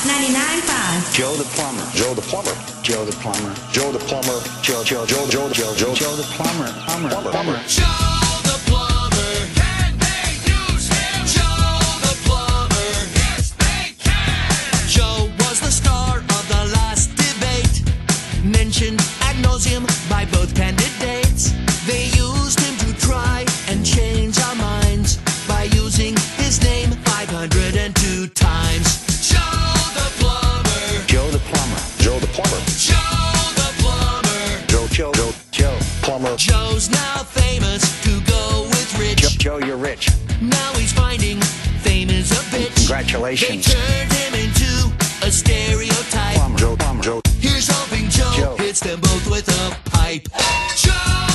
99.5. Joe the plumber. Joe the plumber. Joe the plumber. Joe the plumber. Joe the plumber. Plumber. Joe the plumber. Can they use him? Joe the plumber. Yes, they can. Joe was the star of the last debate, mentioned ad nauseum by both candidates. They used him to try and change our minds by using his name 502 times. Joe the plumber. Joe the plumber. Joe the plumber. Joe the plumber. Joe plumber. Joe's now famous to go with rich. Joe, you're rich. Now he's finding fame is a bitch. Congratulations. They turned him into a stereotype. Plumber. Joe. Here's hoping Joe hits them both with a pipe. Joe